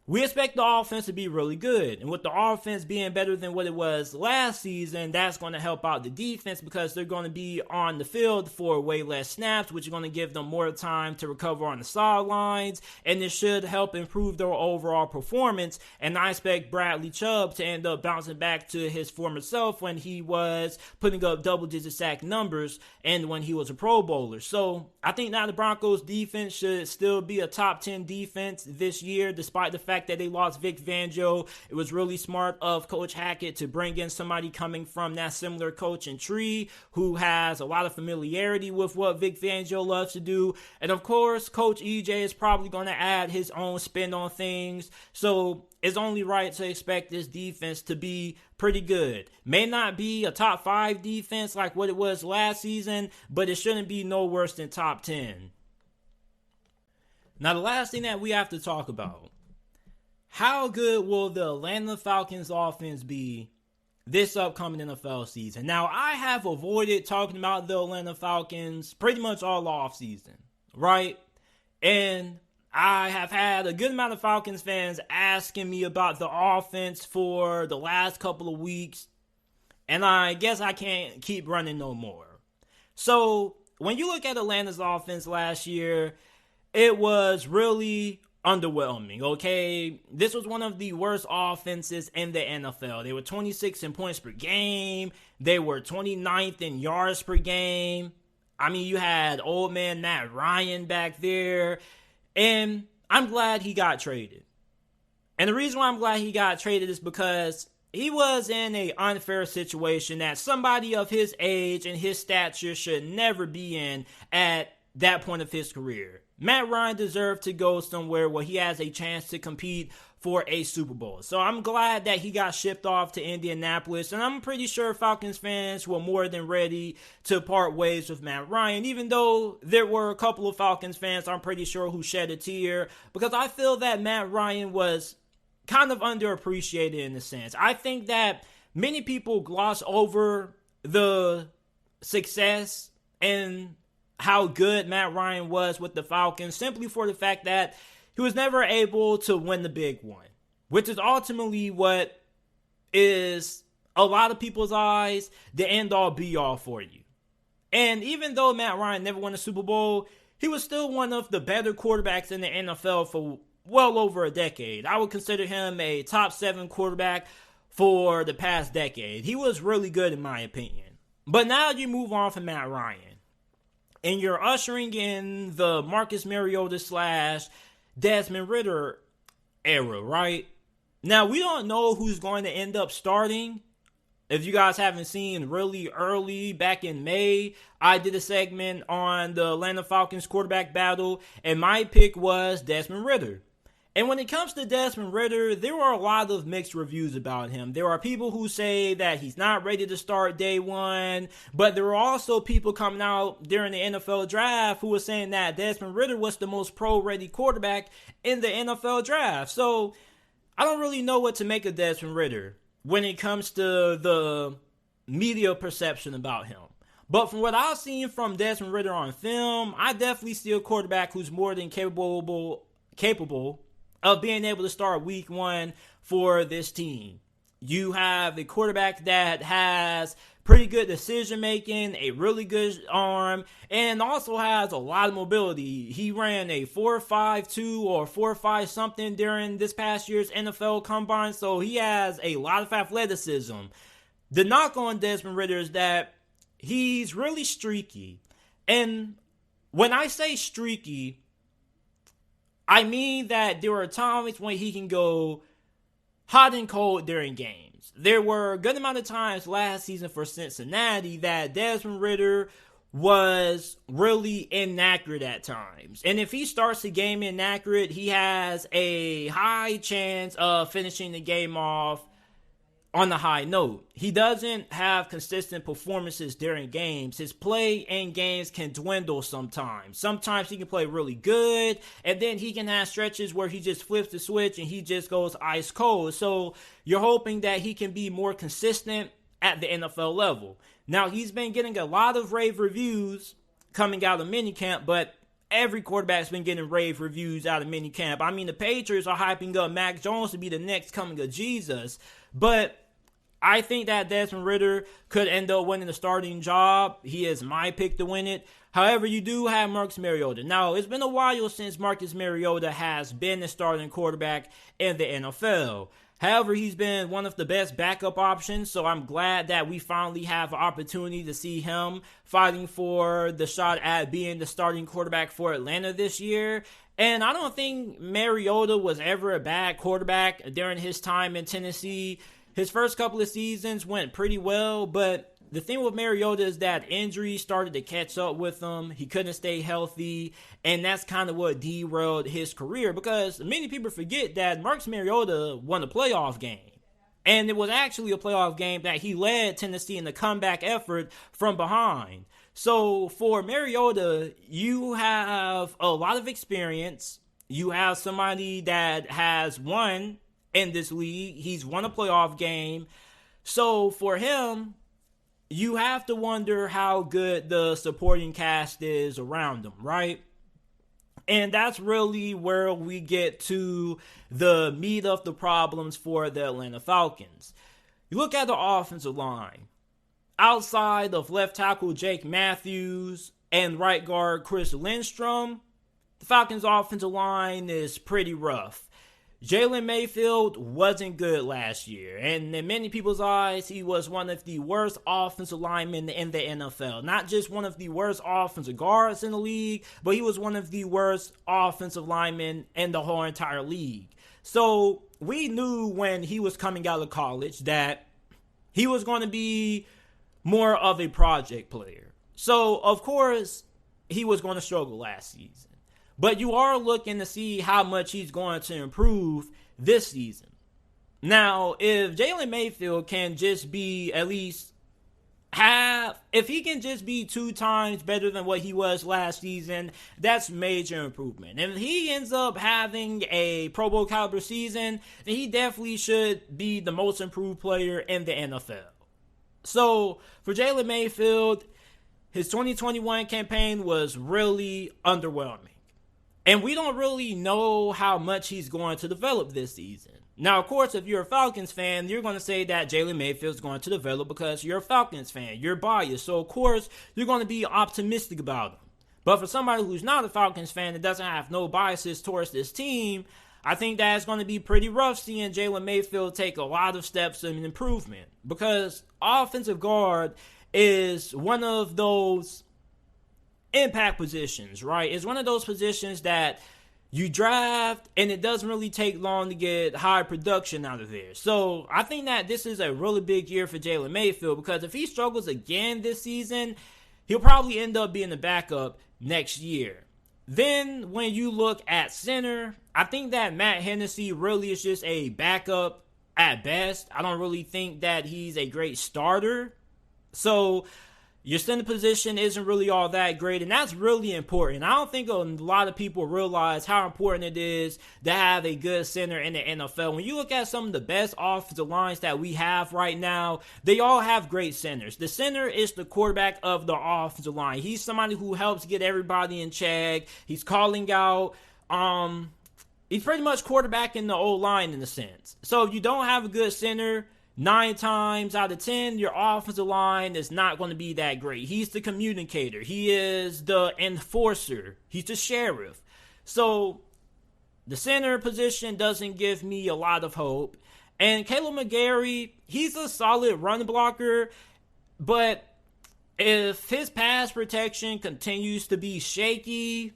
we expect the offense to be really good. And with the offense being better than what it was last season, that's going to help out the defense because they're going to be on the field for way less snaps, which is going to give them more time to recover on the sidelines. And this should help improve their overall performance. And I expect Bradley Chubb to end up bouncing back to his former self when he was putting up double-digit sack numbers and when he was a Pro Bowler. So I think now the Broncos defense should still be a top 10 defense this year, despite the fact that they lost Vic Fangio. It was really smart of Coach Hackett to bring in somebody coming from that similar coaching tree who has a lot of familiarity with what Vic Fangio loves to do. And of course, Coach EJ is probably going to add his own spin on things. So it's only right to expect this defense to be pretty good. May not be a top 5 defense like what it was last season, but it shouldn't be no worse than top 10. Now, the last thing that we have to talk about: how good will the Atlanta Falcons offense be this upcoming NFL season? Now, I have avoided talking about the Atlanta Falcons pretty much all offseason, right? And I have had a good amount of Falcons fans asking me about the offense for the last couple of weeks, and I guess I can't keep running no more. So, when you look at Atlanta's offense last year, it was really underwhelming, okay? This was one of the worst offenses in the NFL. They were 26th in points per game. They were 29th in yards per game. I mean, you had old man Matt Ryan back there. And I'm glad he got traded. And the reason why I'm glad he got traded is because he was in an unfair situation that somebody of his age and his stature should never be in at that point of his career. Matt Ryan deserved to go somewhere where he has a chance to compete for a Super Bowl. So I'm glad that he got shipped off to Indianapolis, and I'm pretty sure Falcons fans were more than ready to part ways with Matt Ryan, even though there were a couple of Falcons fans, I'm pretty sure, who shed a tear, because I feel that Matt Ryan was kind of underappreciated in a sense. I think that many people gloss over the success and how good Matt Ryan was with the Falcons simply for the fact that he was never able to win the big one, which is ultimately what is, a lot of people's eyes, the end-all be-all for you. And even though Matt Ryan never won a Super Bowl, he was still one of the better quarterbacks in the NFL for well over a decade. I would consider him a top 7 quarterback for the past decade. He was really good in my opinion. But now you move on from Matt Ryan, and you're ushering in the Marcus Mariota / Desmond Ridder era, right? Now, we don't know who's going to end up starting. If you guys haven't seen, really early, back in May, I did a segment on the Atlanta Falcons quarterback battle, and my pick was Desmond Ridder. And when it comes to Desmond Ridder, there are a lot of mixed reviews about him. There are people who say that he's not ready to start day one, but there are also people coming out during the NFL draft who were saying that Desmond Ridder was the most pro-ready quarterback in the NFL draft. So I don't really know what to make of Desmond Ridder when it comes to the media perception about him. But from what I've seen from Desmond Ridder on film, I definitely see a quarterback who's more than capable of being able to start week one for this team. You have a quarterback that has pretty good decision making, a really good arm, and also has a lot of mobility. He ran a 4.52 or 4.5 something during this past year's NFL Combine, so he has a lot of athleticism. The knock on Desmond Ridder is that he's really streaky. And when I say streaky, I mean that there are times when he can go hot and cold during games. There were a good amount of times last season for Cincinnati that Desmond Ridder was really inaccurate at times. And if he starts the game inaccurate, he has a high chance of finishing the game off on the high note. He doesn't have consistent performances during games. His play in games can dwindle sometimes. Sometimes he can play really good, and then he can have stretches where he just flips the switch and he just goes ice cold. So you're hoping that he can be more consistent at the NFL level. Now, he's been getting a lot of rave reviews coming out of minicamp, but every quarterback's been getting rave reviews out of minicamp. I mean, the Patriots are hyping up Mac Jones to be the next coming of Jesus. But I think that Desmond Ridder could end up winning the starting job. He is my pick to win it. However, you do have Marcus Mariota. Now, it's been a while since Marcus Mariota has been the starting quarterback in the NFL. However, he's been one of the best backup options, so I'm glad that we finally have an opportunity to see him fighting for the shot at being the starting quarterback for Atlanta this year. And I don't think Mariota was ever a bad quarterback during his time in Tennessee. His first couple of seasons went pretty well, but the thing with Mariota is that injuries started to catch up with him. He couldn't stay healthy, and that's kind of what derailed his career, because many people forget that Marcus Mariota won a playoff game. And it was actually a playoff game that he led Tennessee in the comeback effort from behind. So for Mariota, you have a lot of experience. You have somebody that has won in this league. He's won a playoff game. So for him, you have to wonder how good the supporting cast is around him, right? And that's really where we get to the meat of the problems for the Atlanta Falcons. You look at the offensive line. Outside of left tackle Jake Matthews and right guard Chris Lindstrom, the Falcons' offensive line is pretty rough. Jalen Mayfield wasn't good last year, and in many people's eyes, he was one of the worst offensive linemen in the NFL. Not just one of the worst offensive guards in the league, but he was one of the worst offensive linemen in the whole entire league. So we knew when he was coming out of college that he was going to be more of a project player. So, of course, he was going to struggle last season. But you are looking to see how much he's going to improve this season. Now, if Jalen Mayfield can just be at least if he can just be 2 times better than what he was last season, that's major improvement. And if he ends up having a Pro Bowl caliber season, then he definitely should be the most improved player in the NFL. So, for Jalen Mayfield, his 2021 campaign was really underwhelming. And we don't really know how much he's going to develop this season. Now, of course, if you're a Falcons fan, you're going to say that Jalen Mayfield's going to develop because you're a Falcons fan. You're biased. So, of course, you're going to be optimistic about him. But for somebody who's not a Falcons fan that doesn't have no biases towards this team, I think that's going to be pretty rough seeing Jalen Mayfield take a lot of steps in improvement. Because offensive guard is one of those impact positions, right? It's one of those positions that you draft and it doesn't really take long to get high production out of there. So I think that this is a really big year for Jalen Mayfield, because if he struggles again this season, he'll probably end up being the backup next year. Then when you look at center, I think that Matt Hennessy really is just a backup at best. I don't really think that he's a great starter. So your center position isn't really all that great, and that's really important. I don't think a lot of people realize how important it is to have a good center in the NFL. When you look at some of the best offensive lines that we have right now, they all have great centers. The center is the quarterback of the offensive line. He's somebody who helps get everybody in check. He's calling out, he's pretty much quarterbacking the O-line in a sense. So if you don't have a good center, 9 times out of 10, your offensive line is not going to be that great. He's the communicator. He is the enforcer. He's the sheriff. So the center position doesn't give me a lot of hope. And Caleb McGarry, he's a solid run blocker, but if his pass protection continues to be shaky,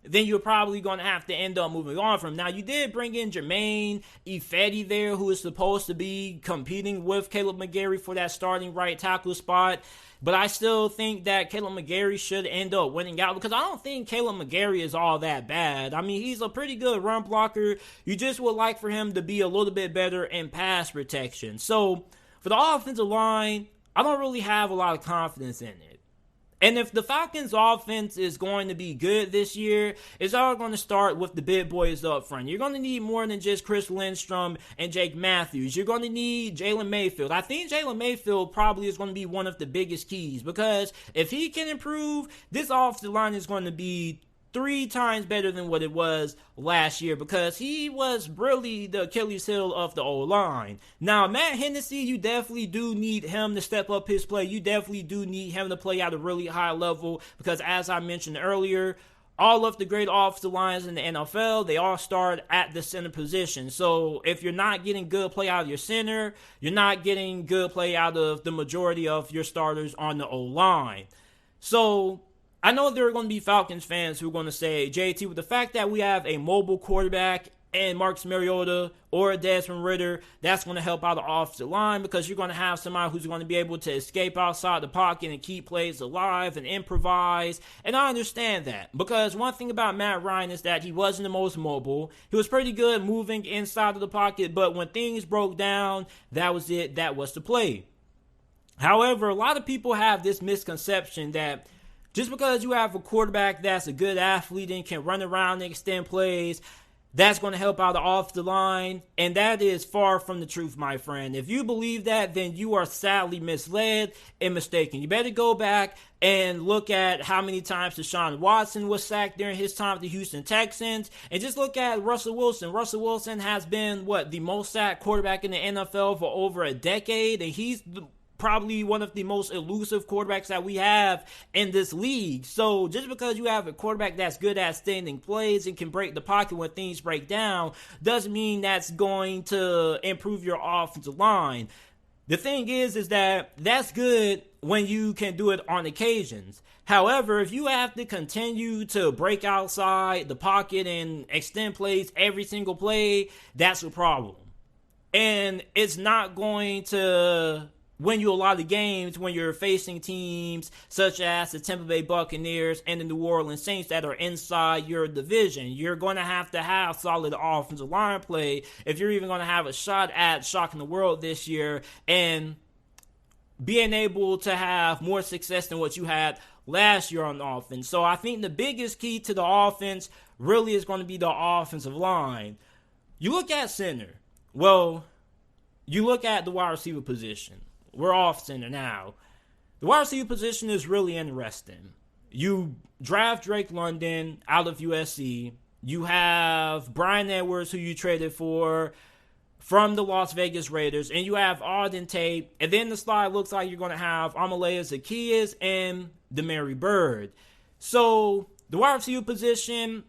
then you're probably going to have to end up moving on from him. Now, you did bring in Jermaine Ifedi there, who is supposed to be competing with Caleb McGarry for that starting right tackle spot. But I still think that Caleb McGarry should end up winning out, because I don't think Caleb McGarry is all that bad. I mean, he's a pretty good run blocker. You just would like for him to be a little bit better in pass protection. So, for the offensive line, I don't really have a lot of confidence in it. And if the Falcons' offense is going to be good this year, it's all going to start with the big boys up front. You're going to need more than just Chris Lindstrom and Jake Matthews. You're going to need Jalen Mayfield. I think Jalen Mayfield probably is going to be one of the biggest keys, because if he can improve, this offensive line is going to be 3 times better than what it was last year, because he was really the Achilles heel of the O-line. Now, Matt Hennessy, you definitely do need him to step up his play. You definitely do need him to play at a really high level, because as I mentioned earlier, all of the great offensive lines in the NFL, they all start at the center position. So if you're not getting good play out of your center, you're not getting good play out of the majority of your starters on the O-line. So I know there are going to be Falcons fans who are going to say, JT, with the fact that we have a mobile quarterback and Marcus Mariota or Desmond Ridder, that's going to help out the offensive line, because you're going to have somebody who's going to be able to escape outside the pocket and keep plays alive and improvise. And I understand that, because one thing about Matt Ryan is that he wasn't the most mobile. He was pretty good moving inside of the pocket, but when things broke down, that was it. That was the play. However, a lot of people have this misconception that just because you have a quarterback that's a good athlete and can run around and extend plays, that's going to help out the offensive line. And that is far from the truth, my friend. If you believe that, then you are sadly misled and mistaken. You better go back and look at how many times Deshaun Watson was sacked during his time with the Houston Texans. And just look at Russell Wilson. Russell Wilson has been, the most sacked quarterback in the NFL for over a decade. And he's probably one of the most elusive quarterbacks that we have in this league. So just because you have a quarterback that's good at standing plays and can break the pocket when things break down, doesn't mean that's going to improve your offensive line. The thing is that that's good when you can do it on occasions. However, if you have to continue to break outside the pocket and extend plays every single play, that's a problem. And it's not going to win you a lot of games when you're facing teams such as the Tampa Bay Buccaneers and the New Orleans Saints that are inside your division. You're going to have solid offensive line play if you're even going to have a shot at shocking the world this year and being able to have more success than what you had last year on the offense. So I think the biggest key to the offense really is going to be the offensive line. You look at center. Well, you look at the wide receiver position. We're off center now. The wide receiver position is really interesting. You draft Drake London out of USC. You have Brian Edwards, who you traded for from the Las Vegas Raiders. And you have Auden Tate. And then the slide looks like you're going to have Amalea Zaccheaus and Demary Bird. So the wide receiver position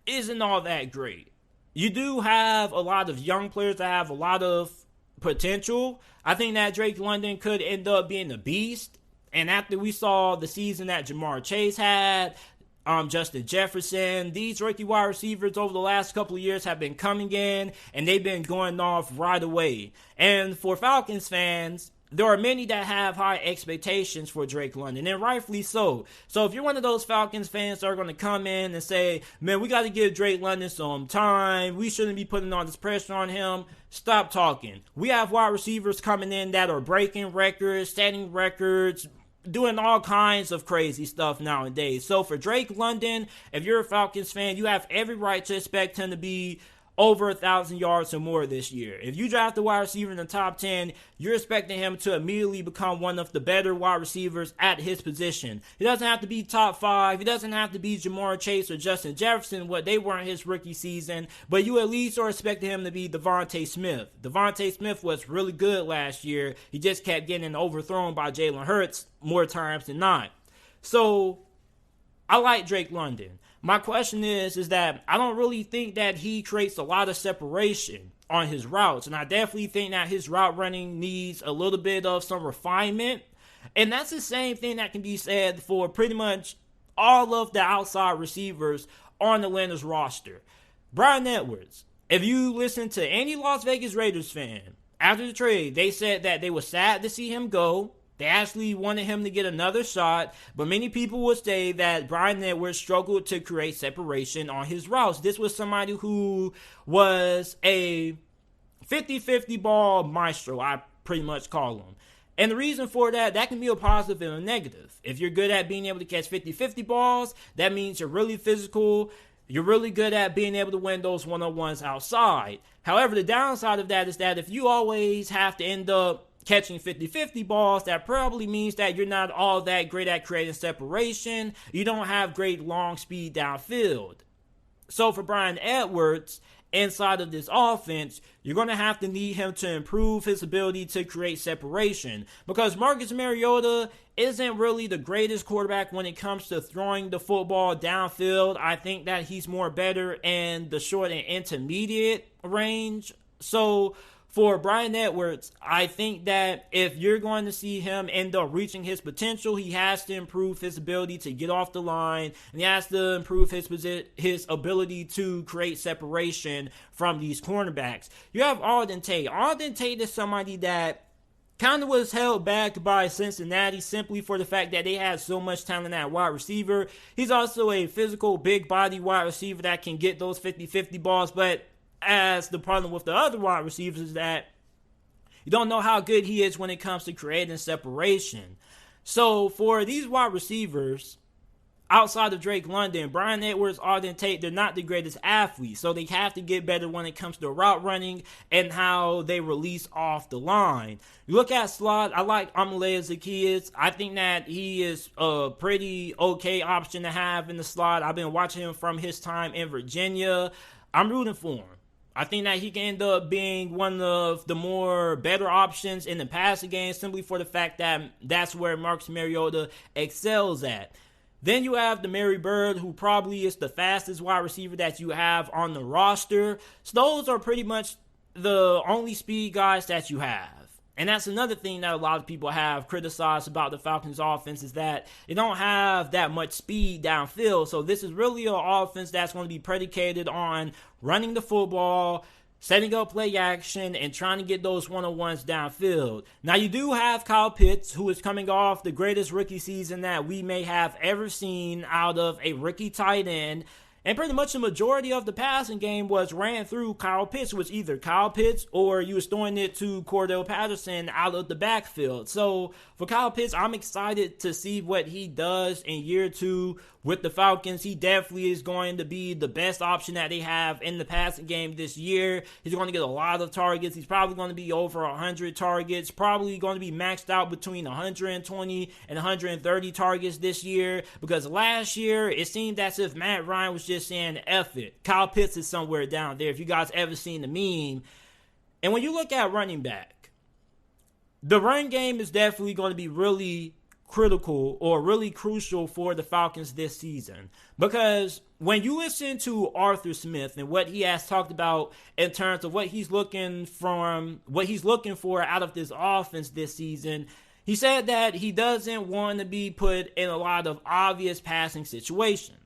isn't all that great. You do have a lot of young players that have a lot of potential. I think that Drake London could end up being a beast. And after we saw the season that Jamar Chase had, Justin Jefferson, these rookie wide receivers over the last couple of years have been coming in and they've been going off right away. And for Falcons fans, there are many that have high expectations for Drake London, and rightfully so. So if you're one of those Falcons fans that are going to come in and say, man, we got to give Drake London some time, we shouldn't be putting all this pressure on him, stop talking. We have wide receivers coming in that are breaking records, setting records, doing all kinds of crazy stuff nowadays. So for Drake London, if you're a Falcons fan, you have every right to expect him to be over 1,000 yards or more this year. If you draft a wide receiver in the top 10, you're expecting him to immediately become one of the better wide receivers at his position. He doesn't have to be top 5. He doesn't have to be Jamar Chase or Justin Jefferson, what they were in his rookie season, but you at least are expecting him to be Devontae Smith. Devontae Smith was really good last year. He just kept getting overthrown by Jalen Hurts more times than not. So I like Drake London. My question is that I don't really think that he creates a lot of separation on his routes. And I definitely think that his route running needs a little bit of some refinement. And that's the same thing that can be said for pretty much all of the outside receivers on Atlanta's roster. Bryan Edwards, if you listen to any Las Vegas Raiders fan, after the trade, they said that they were sad to see him go. They actually wanted him to get another shot, but many people would say that Bryan Edwards struggled to create separation on his routes. This was somebody who was a 50-50 ball maestro, I pretty much call him. And the reason for that can be a positive and a negative. If you're good at being able to catch 50-50 balls, that means you're really physical. You're really good at being able to win those one-on-ones outside. However, the downside of that is that if you always have to end up catching 50-50 balls, that probably means that you're not all that great at creating separation. You don't have great long speed downfield. So for Bryan Edwards, inside of this offense, you're going to have to need him to improve his ability to create separation, because Marcus Mariota isn't really the greatest quarterback when it comes to throwing the football downfield. I think that he's more better in the short and intermediate range. So for Bryan Edwards, I think that if you're going to see him end up reaching his potential, he has to improve his ability to get off the line, and he has to improve his ability to create separation from these cornerbacks. You have Auburn Tigers. Auburn Tigers is somebody that kind of was held back by Cincinnati simply for the fact that they had so much talent at wide receiver. He's also a physical, big body wide receiver that can get those 50-50 balls, but as the problem with the other wide receivers is that you don't know how good he is when it comes to creating separation. So for these wide receivers, outside of Drake London, Bryan Edwards, Auburn Tigers, they're not the greatest athletes. So they have to get better when it comes to route running and how they release off the line. You look at slot, I like Amalea Zaccheaus. I think that he is a pretty okay option to have in the slot. I've been watching him from his time in Virginia. I'm rooting for him. I think that he can end up being one of the more better options in the passing game simply for the fact that that's where Marcus Mariota excels at. Then you have the Mary Bird, who probably is the fastest wide receiver that you have on the roster. So those are pretty much the only speed guys that you have. And that's another thing that a lot of people have criticized about the Falcons offense is that they don't have that much speed downfield. So this is really an offense that's going to be predicated on running the football, setting up play action, and trying to get those one-on-ones downfield. Now, you do have Kyle Pitts, who is coming off the greatest rookie season that we may have ever seen out of a rookie tight end. And pretty much the majority of the passing game was ran through Kyle Pitts, which either Kyle Pitts or you was throwing it to Cordell Patterson out of the backfield. So for Kyle Pitts, I'm excited to see what he does in year 2 with the Falcons. He definitely is going to be the best option that they have in the passing game this year. He's going to get a lot of targets. He's probably going to be over 100 targets, probably going to be maxed out between 120 and 130 targets this year, because last year it seemed as if Matt Ryan was just saying, F it. Kyle Pitts is somewhere down there, if you guys ever seen the meme. And when you look at running back, the run game is definitely going to be really critical or really crucial for the Falcons this season, because when you listen to Arthur Smith and what he has talked about in terms of what he's looking for out of this offense this season, he said that he doesn't want to be put in a lot of obvious passing situations.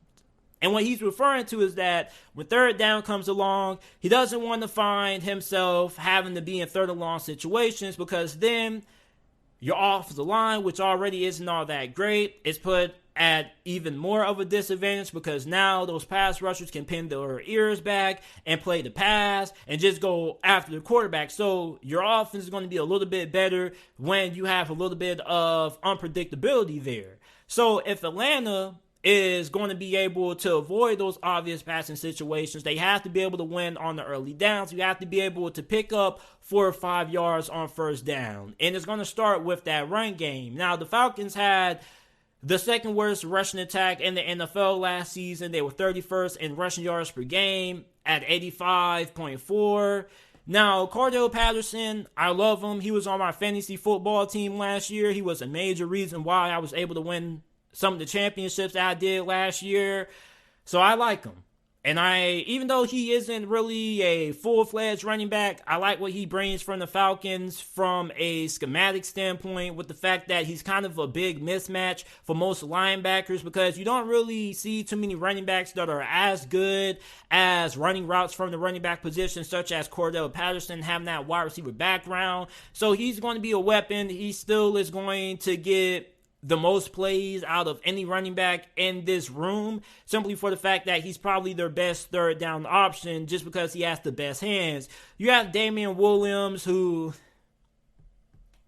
And what he's referring to is that when third down comes along, he doesn't want to find himself having to be in third and long situations, because then Your offensive line, which already isn't all that great, is put at even more of a disadvantage because now those pass rushers can pin their ears back and play the pass and just go after the quarterback. So your offense is going to be a little bit better when you have a little bit of unpredictability there. So if Atlanta is going to be able to avoid those obvious passing situations, they have to be able to win on the early downs. You have to be able to pick up 4 or 5 yards on first down. And it's going to start with that run game. Now, the Falcons had the second worst rushing attack in the NFL last season. They were 31st in rushing yards per game at 85.4. Now, Cordell Patterson, I love him. He was on my fantasy football team last year. He was a major reason why I was able to win some of the championships that I did last year. So I like him. And even though he isn't really a full-fledged running back, I like what he brings from the Falcons from a schematic standpoint, with the fact that he's kind of a big mismatch for most linebackers, because you don't really see too many running backs that are as good as running routes from the running back position, such as Cordell Patterson, having that wide receiver background. So he's going to be a weapon. He still is going to get the most plays out of any running back in this room, simply for the fact that he's probably their best third down option just because he has the best hands. You have Damian Williams, who,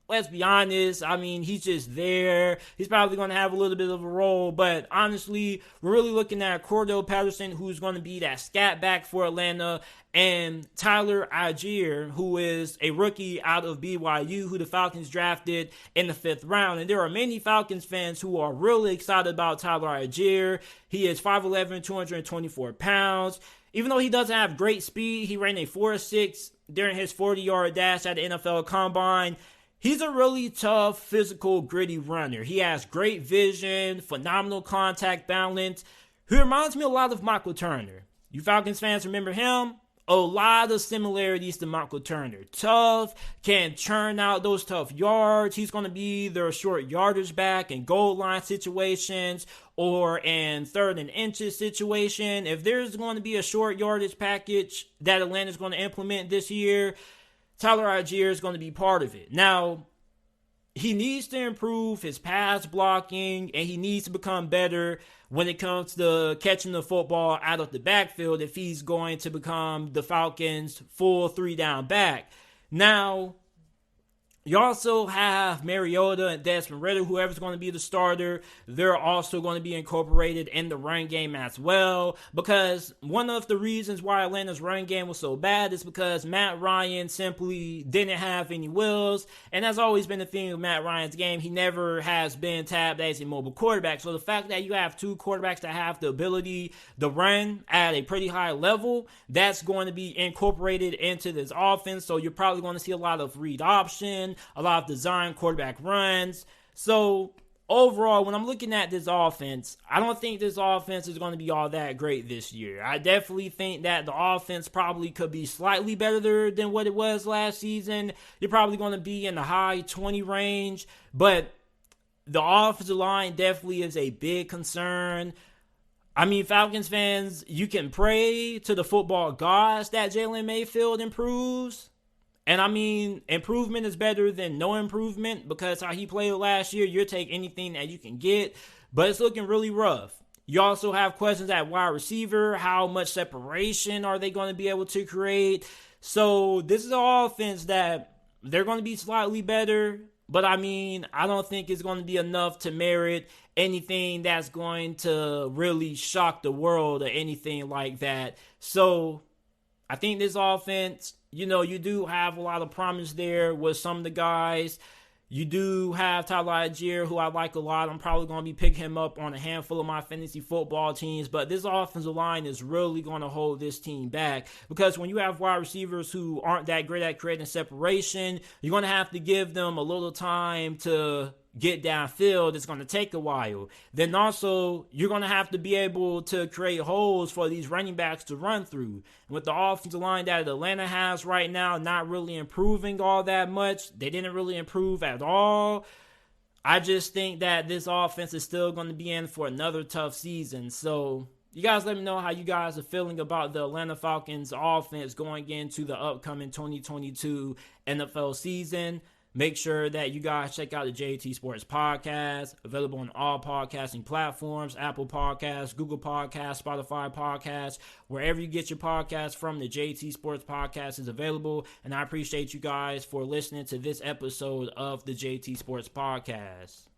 let's be honest, I mean, he's just there. He's probably going to have a little bit of a role, but honestly, we're really looking at Cordell Patterson, who's going to be that scat back for Atlanta, and Tyler Algier, who is a rookie out of BYU, who the Falcons drafted in the 5th round. And there are many Falcons fans who are really excited about Tyler Algier. He is 5'11", 224 pounds. Even though he doesn't have great speed, he ran a 4.6 during his 40-yard dash at the NFL Combine. He's a really tough, physical, gritty runner. He has great vision, phenomenal contact balance. He reminds me a lot of Michael Turner. You Falcons fans remember him? A lot of similarities to Michael Turner. Tough, can churn out those tough yards. He's going to be their short yardage back in goal line situations or in 3rd and inches situation. If there's going to be a short yardage package that Atlanta's going to implement this year, Tyler Algier is going to be part of it. Now, he needs to improve his pass blocking, and he needs to become better when it comes to catching the football out of the backfield if he's going to become the Falcons' full 3-down back. Now, you also have Mariota and Desmond Ridder, whoever's going to be the starter. They're also going to be incorporated in the run game as well, because one of the reasons why Atlanta's run game was so bad is because Matt Ryan simply didn't have any wheels, and that's always been the thing with Matt Ryan's game. He never has been tabbed as a mobile quarterback, so the fact that you have 2 quarterbacks that have the ability to run at a pretty high level, that's going to be incorporated into this offense, so you're probably going to see a lot of read option, a lot of design quarterback runs. So overall, when I'm looking at this offense, I don't think this offense is going to be all that great this year. I definitely think that the offense probably could be slightly better than what it was last season. You're probably going to be in the high 20 range, but the offensive line definitely is a big concern. I mean, Falcons fans, you can pray to the football gods that Jalen Mayfield improves. And I mean, improvement is better than no improvement, because how he played last year, you'll take anything that you can get. But it's looking really rough. You also have questions at wide receiver. How much separation are they going to be able to create? So this is an offense that they're going to be slightly better. But I mean, I don't think it's going to be enough to merit anything that's going to really shock the world or anything like that. So I think this offense, you know, you do have a lot of promise there with some of the guys. You do have Tyler Algier, who I like a lot. I'm probably going to be picking him up on a handful of my fantasy football teams. But this offensive line is really going to hold this team back, because when you have wide receivers who aren't that great at creating separation, you're going to have to give them a little time to get downfield. It's going to take a while. Then also, you're going to have to be able to create holes for these running backs to run through. And with the offensive line that Atlanta has right now not really improving all that much, they didn't really improve at all. I just think that this offense is still going to be in for another tough season. So you guys let me know how you guys are feeling about the Atlanta Falcons offense going into the upcoming 2022 NFL season. Make sure that you guys check out the JT Sports Podcast, available on all podcasting platforms, Apple Podcasts, Google Podcasts, Spotify Podcasts, wherever you get your podcasts from, the JT Sports Podcast is available. And I appreciate you guys for listening to this episode of the JT Sports Podcast.